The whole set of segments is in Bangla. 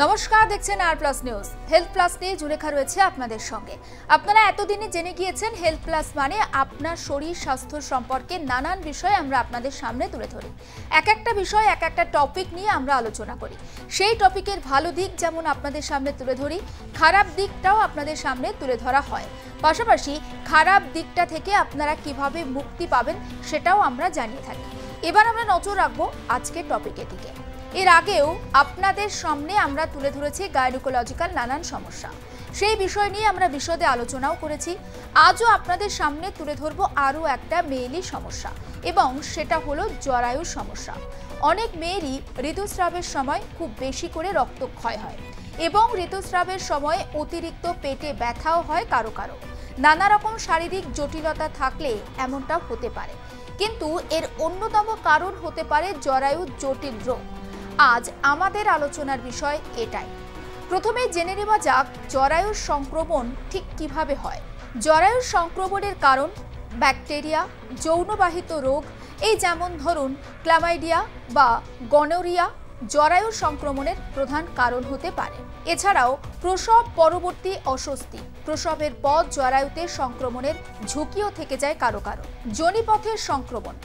নমস্কার, দেখছেন আর প্লাস নিউজ। হেলথ প্লাস নিয়ে জুলেখা রয়েছে আপনাদের সঙ্গে। আপনারা এতদিনে জেনে গিয়েছেন হেলথ প্লাস মানে আপনার শরীর স্বাস্থ্য সম্পর্কে নানান বিষয় আমরা আপনাদের সামনে তুলে ধরি। এক একটা বিষয় এক একটা টপিক নিয়ে আমরা আলোচনা করি। সেই টপিকের ভালো দিক যেমন আপনাদের সামনে তুলে ধরি, খারাপ দিকটাও আপনাদের সামনে তুলে ধরা হয়। পাশাপাশি খারাপ দিকটা থেকে আপনারা কিভাবে মুক্তি পাবেন সেটাও আমরা জানিয়ে থাকি। এবার আমরা নজর রাখবো আজকের টপিকের দিকে। এর আগেও আপনাদের সামনে আমরা তুলে ধরেছি গাইনোকোলজিক্যাল নানান সমস্যা, সেই বিষয় নিয়ে আমরা বিশদে আলোচনাও করেছি। আজও আপনাদের সামনে তুলে ধরবো আরও একটা মেয়েলি সমস্যা, এবং সেটা হলো জরায়ুর সমস্যা। অনেক মেয়েরই ঋতুস্রাবের সময় খুব বেশি করে রক্তক্ষয় হয়, এবং ঋতুস্রাবের সময় অতিরিক্ত পেটে ব্যথাও হয় কারো কারো। নানা রকম শারীরিক জটিলতা থাকলে এমনটা হতে পারে, কিন্তু এর অন্যতম কারণ হতে পারে জরায়ুর জটিল রোগ। আজ আমাদের আলোচনার বিষয় এটাই। প্রথমে জেনে নেওয়া যাক জরায়ুর সংক্রমণ ঠিক কিভাবে হয়। জরায়ুর সংক্রমণের কারণ ব্যাকটেরিয়া, যৌনবাহিত রোগ, এই যেমন ধরুন ক্লামাইডিয়া বা গনোরিয়া জরায়ুর সংক্রমণের প্রধান কারণ হতে পারে। এছাড়াও প্রসব পরবর্তী অস্বস্তি, প্রসবের পর জরায়ুতে সংক্রমণের ঝুঁকিও থেকে যায় কারো কারো। যোনিপথের সংক্রমণ,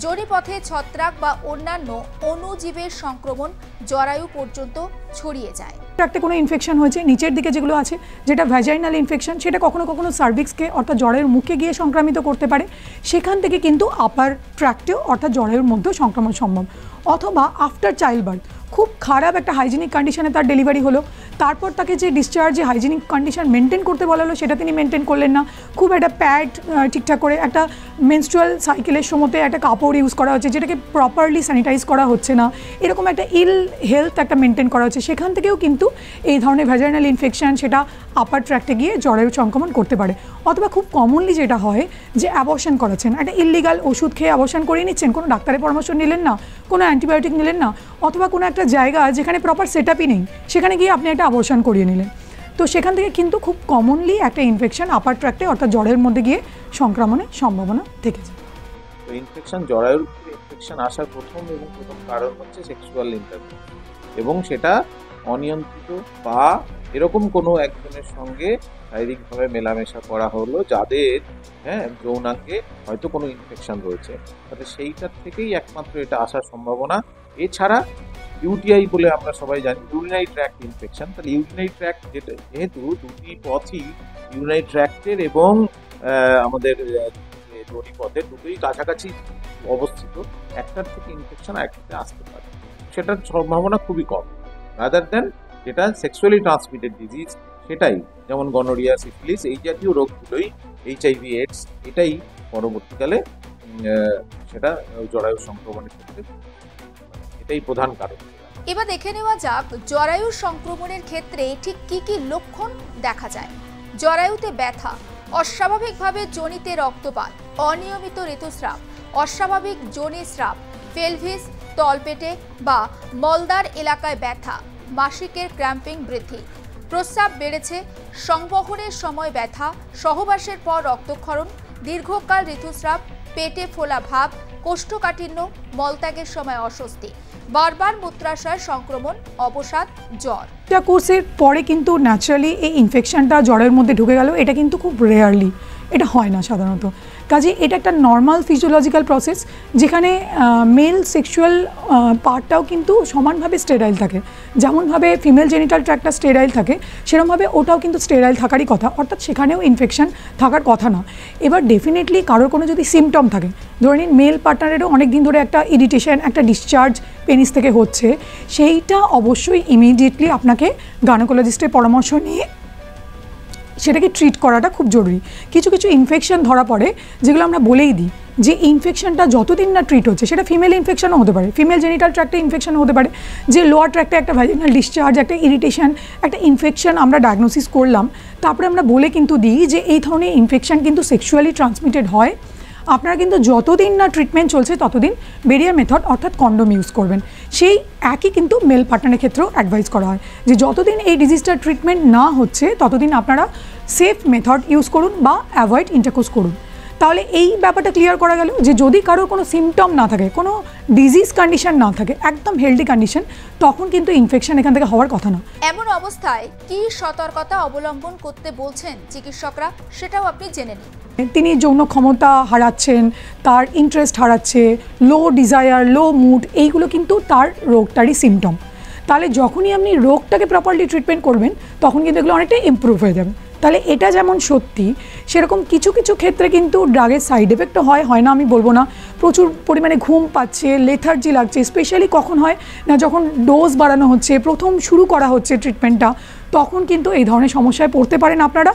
যোনিপথে ছত্রাক বা অন্যান্য অণুজীবের সংক্রমণ জরায়ু পর্যন্ত ছড়িয়ে যায়। একটা কোনো ইনফেকশন হয়েছে নিচের দিকে যেগুলো আছে, যেটা ভ্যাজাইনাল ইনফেকশন, সেটা কখনো কখনো সার্ভিক্সকে অর্থাৎ জরায়ুর মুখে গিয়ে সংক্রামিত করতে পারে। সেখান থেকে কিন্তু আপার ট্র্যাক্টেও অর্থাৎ জরায়ুর মধ্যেও সংক্রমণ সম্ভব। অথবা আফটার চাইল্ড বার্থ খুব খারাপ একটা হাইজিনিক কন্ডিশনে তার ডেলিভারি হলো, তারপর তাকে যে ডিসচার্জে হাইজিনিক কন্ডিশন মেনটেন করতে বলা হলো সেটা তিনি মেনটেন করলেন না। খুব একটা প্যাড ঠিকঠাক করে একটা মেনস্ট্রুয়াল সাইকেলের সময়তে একটা কাপড় ইউজ করা হচ্ছে যেটাকে প্রপারলি স্যানিটাইজ করা হচ্ছে না, এরকম একটা ইল হেলথ একটা মেনটেন করা হচ্ছে, সেখান থেকেও কিন্তু এই ধরনের ভ্যাজাইনাল ইনফেকশন সেটা আপার ট্র্যাক্টে গিয়ে জরায়ু সংক্রমণ করতে পারে। অথবা খুব কমনলি যেটা হয় যে অ্যাবর্শন করাচ্ছেন, একটা ইললিগাল ওষুধ খেয়ে অ্যাবর্শন করিয়ে নিচ্ছেন, কোনো ডাক্তারের পরামর্শ নিলেন না, কোনো অ্যান্টিবায়োটিক নিলেন না, অথবা কোনো একটা জায়গা যেখানে প্রপার সেটআপই নেই সেখানে গিয়ে আপনি একটা অ্যাবর্শন করিয়ে নিলেন। তো সেখান থেকে কিন্তু খুব কমনলি একটা ইনফেকশন আপার ট্র্যাক্টে অর্থাৎ জরায়ুর মধ্যে গিয়ে সংক্রমণের সম্ভাবনা থেকে যায়। তো ইনফেকশন, জরায়ুর ইনফেকশন আসার প্রথম কারণ হচ্ছে সেক্সুয়াল ইন্টারকোর্স, এবং সেটা অনিয়ন্ত্রিত বা এরকম কোনো একজনের সঙ্গে শারীরিকভাবে মেলামেশা করা হলো যাদের যৌনাঙ্গে হয়তো কোনো ইনফেকশন রয়েছে, তাহলে সেইটার থেকেই একমাত্র এটা আসার সম্ভাবনা। এছাড়া ইউটিআই বলে আমরা সবাই জানি, ইউরিনারি ট্র্যাক্ট ইনফেকশন। তাহলে ইউরিনারি ট্র্যাক্ট যেহেতু দুটি পথই ইউরিনারি ট্র্যাক্টের এবং আমাদের যোনিপথের দুটোই কাছাকাছি অবস্থিত, একটার থেকে ইনফেকশন আরেকটাতে আসতে পারে, সেটার সম্ভাবনা খুবই কম। রাদার দেন যেটা সেক্সুয়ালি ট্রান্সমিটেড ডিজিজ, সেটাই যেমন গনোরিয়া, সিফিলিস, এই জাতীয় রোগগুলোই, HIV, AIDS, এটাই পরবর্তীকালে সেটা জরায়ু সংক্রমণের ক্ষেত্রে এটাই প্রধান কারণ। এবার দেখে নেওয়া যাক জরায়ু সংক্রমণের ক্ষেত্রে ঠিক কি কি লক্ষণ দেখা যায়। জরায়ুতে ব্যথা, অস্বাভাবিকভাবে যোনিতে রক্তপাত, অনিয়মিত ঋতুস্রাব, অস্বাভাবিক যোনিস্রাব, পেলভিস, তলপেটে বা মলদার এলাকায় ব্যথা, মাসিকের ক্র্যাম্পিং বৃদ্ধি, প্রস্রাব বেড়েছে, সংবহনের সময় ব্যথা, সহবাসের পর রক্তক্ষরণ, দীর্ঘকাল ঋতুস্রাব, পেটে ফোলা ভাব, কোষ্ঠকাঠিন্য, মলত্যাগের সময় অস্বস্তি, বারবার মূত্রাশয়ের সংক্রমণ, অবসাদ, জ্বর। এটা কোর্সের পরে কিন্তু ন্যাচারালি এই ইনফেকশনটা জরায়ুর মধ্যে ঢুকে গেল, এটা কিন্তু খুব রেয়ারলি, এটা হয় না সাধারণত। কাজে এটা একটা নর্মাল ফিজিওলজিক্যাল প্রসেস, যেখানে মেল সেক্সুয়াল পার্টটাও কিন্তু সমানভাবে স্টেরাইল থাকে। যেমনভাবে ফিমেল জেনিটাল ট্র্যাক্টটা স্টেরাইল থাকে, সেরকমভাবে ওটাও কিন্তু স্টেরাইল থাকারই কথা, অর্থাৎ সেখানেও ইনফেকশন থাকার কথা না। এবার ডেফিনেটলি কারোর কোনো যদি সিমটম থাকে, ধরে নিন মেল পার্টনারেরও অনেক দিন ধরে একটা ইরিটেশন, একটা ডিসচার্জ পেনিস থেকে হচ্ছে, সেইটা অবশ্যই ইমিডিয়েটলি আপনাকে গাইনোকোলজিস্টের পরামর্শ নিয়ে সেটাকে ট্রিট করাটা খুব জরুরি। কিছু কিছু ইনফেকশন ধরা পড়ে যেগুলো আমরা বলেই দিই যে ইনফেকশনটা যতদিন না ট্রিট হচ্ছে, সেটা ফিমেল ইনফেকশনও হতে পারে, ফিমেল জেনিটাল ট্র্যাক্টে ইনফেকশনও হতে পারে, যে লোয়ার ট্র্যাক্টে একটা ভ্যাজিনাল ডিসচার্জ, একটা ইরিটেশন, একটা ইনফেকশন আমরা ডায়াগনোসিস করলাম, তারপরে আমরা বলে কিন্তু দিই যে এই ধরনের ইনফেকশন কিন্তু সেক্সুয়ালি ট্রান্সমিটেড হয়, আপনারা কিন্তু যতদিন না ট্রিটমেন্ট চলছে ততদিন বেরিয়ার মেথড অর্থাৎ কন্ডোম ইউজ করবেন। সেই একই কিন্তু মেল পার্টনারের ক্ষেত্রেও অ্যাডভাইস করা হয় যে যতদিন এই ডিজিজটার ট্রিটমেন্ট না হচ্ছে ততদিন আপনারা সেফ মেথড ইউজ করুন বা অ্যাভয়েড ইন্টারকোর্স করুন। তাহলে এই ব্যাপারটা ক্লিয়ার করা গেল যে যদি কারোর কোনো সিমটম না থাকে, কোনো ডিজিজ কন্ডিশন না থাকে, একদম হেলদি কন্ডিশন, তখন কিন্তু ইনফেকশন এখান থেকে হওয়ার কথা না। এমন অবস্থায় কি সতর্কতা অবলম্বন করতে বলছেন চিকিৎসকরা, সেটাও আপনি জেনে নিন। তিনি যৌন ক্ষমতা হারাচ্ছেন, তার ইন্টারেস্ট হারাচ্ছে, লো ডিজায়ার, লো মুড, এইগুলো কিন্তু তার রোগটারই সিমটম। তাহলে যখনই আপনি রোগটাকে প্রপারলি ট্রিটমেন্ট করবেন তখন কিন্তু এগুলো অনেকটা ইমপ্রুভ হয়ে যাবে। তাহলে এটা যেমন সত্যি, সেরকম কিছু কিছু ক্ষেত্রে কিন্তু ড্রাগের সাইড এফেক্টও হয় না আমি বলবো না। প্রচুর পরিমাণে ঘুম পাচ্ছে, লেথার্জি লাগছে, স্পেশালি কখন হয় না যখন ডোজ বাড়ানো হচ্ছে, প্রথম শুরু করা হচ্ছে ট্রিটমেন্টটা, তখন কিন্তু এই ধরনের সমস্যায় পড়তে পারেন আপনারা।